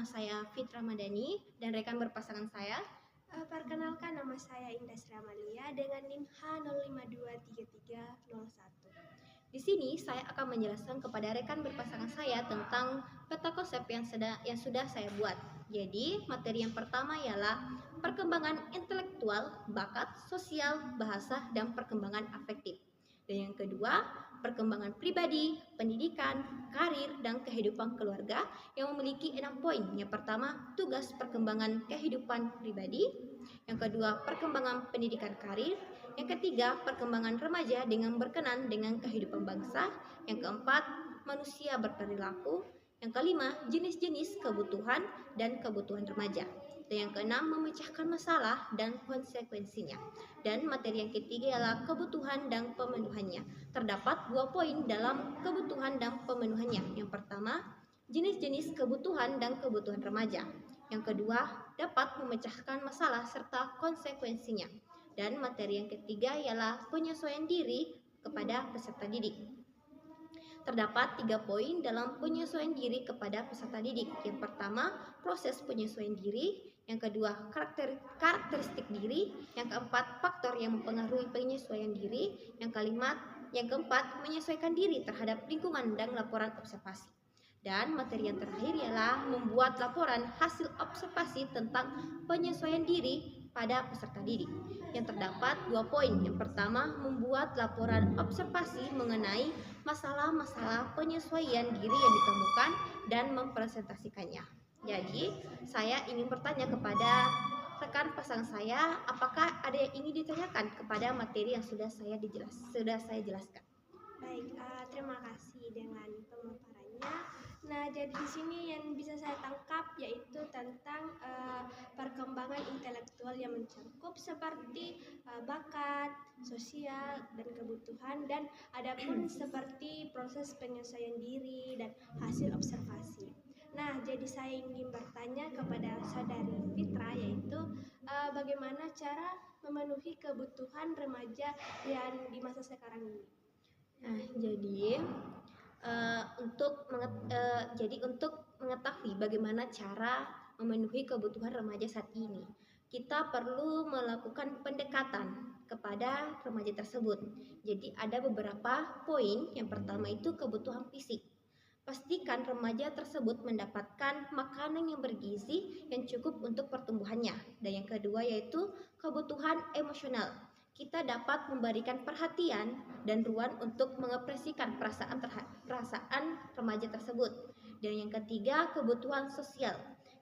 nama saya Fitra Madani dan rekan berpasangan saya. Perkenalkan, nama saya Indah Sri Amalia dengan NIM H0523301. Di sini saya akan menjelaskan kepada rekan berpasangan saya tentang peta konsep yang sudah saya buat. Jadi, materi yang pertama ialah perkembangan intelektual, bakat, sosial, bahasa, dan perkembangan afektif. Dan yang kedua, perkembangan pribadi, pendidikan, karir, dan kehidupan keluarga yang memiliki 6 poin. Yang pertama, tugas perkembangan kehidupan pribadi. Yang kedua, perkembangan pendidikan karir. Yang ketiga, perkembangan remaja dengan berkenan dengan kehidupan bangsa. Yang keempat, manusia berperilaku. Yang kelima, jenis-jenis kebutuhan dan kebutuhan remaja. Dan yang keenam, memecahkan masalah dan konsekuensinya. Dan materi yang ketiga ialah kebutuhan dan pemenuhannya. Terdapat 2 poin dalam kebutuhan dan pemenuhannya. Yang pertama, jenis-jenis kebutuhan dan kebutuhan remaja. Yang kedua, dapat memecahkan masalah serta konsekuensinya. Dan materi yang ketiga ialah penyesuaian diri kepada peserta didik. Terdapat 3 poin dalam penyesuaian diri kepada peserta didik. Yang pertama, proses penyesuaian diri. Yang kedua, karakteristik diri. Yang keempat, faktor yang mempengaruhi penyesuaian diri. Yang keempat, menyesuaikan diri terhadap lingkungan dan laporan observasi. Dan materi yang terakhir ialah membuat laporan hasil observasi tentang penyesuaian diri pada peserta didik. Yang terdapat 2 poin. Yang pertama, membuat laporan observasi mengenai masalah-masalah penyesuaian diri yang ditemukan dan mempresentasikannya. Jadi, saya ingin bertanya kepada rekan pasangan saya, apakah ada yang ingin ditanyakan kepada materi yang sudah saya jelaskan? Baik, terima kasih dengan pemaparannya. Nah, jadi di sini yang bisa saya tangkap yaitu tentang perkembangan intelektual yang mencakup seperti bakat, sosial, dan kebutuhan, dan adapun seperti proses penyesuaian diri dan hasil observasi. Nah, jadi saya ingin bertanya kepada saudari Fitra, yaitu bagaimana cara memenuhi kebutuhan remaja yang di masa sekarang ini. Nah, jadi untuk mengetahui bagaimana cara memenuhi kebutuhan remaja saat ini, kita perlu melakukan pendekatan kepada remaja tersebut. Jadi ada beberapa poin. Yang pertama itu kebutuhan fisik. Pastikan remaja tersebut mendapatkan makanan yang bergizi yang cukup untuk pertumbuhannya. Dan yang kedua yaitu kebutuhan emosional. Kita dapat memberikan perhatian dan ruang untuk mengekspresikan perasaan remaja tersebut. Dan yang ketiga, kebutuhan sosial.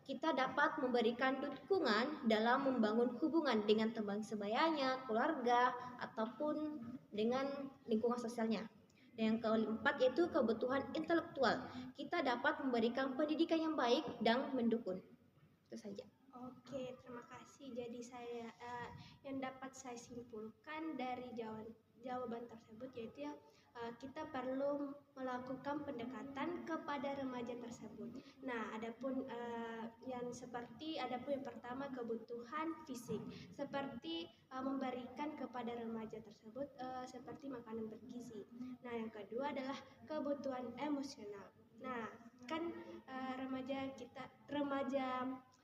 Kita dapat memberikan dukungan dalam membangun hubungan dengan teman sebayanya, keluarga, ataupun dengan lingkungan sosialnya. Dan yang keempat yaitu kebutuhan intelektual. Kita dapat memberikan pendidikan yang baik dan mendukung. Itu saja. Oke, terima kasih. Jadi yang dapat saya simpulkan dari jawaban tersebut yaitu kita perlu melakukan pendekatan kepada remaja tersebut. Nah, adapun yang pertama kebutuhan fisik, seperti memberikan kepada remaja tersebut seperti makanan bergizi. Nah, yang kedua adalah kebutuhan emosional. Nah, kan remaja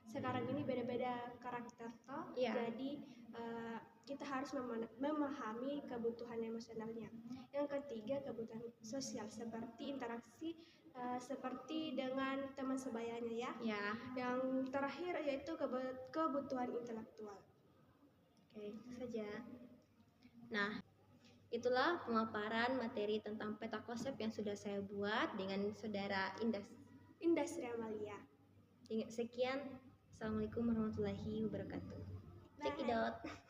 sekarang ini beda-beda karakter toh, jadi kita harus memahami kebutuhan emosionalnya. Yang ketiga, kebutuhan sosial seperti interaksi seperti dengan teman sebayanya ya. Yang terakhir yaitu kebutuhan intelektual. Oke, itu saja. Nah, itulah pemaparan materi tentang peta konsep yang sudah saya buat dengan saudara Indah Sri Amalia. Sekian. Assalamualaikum warahmatullahi wabarakatuh. Cekidot.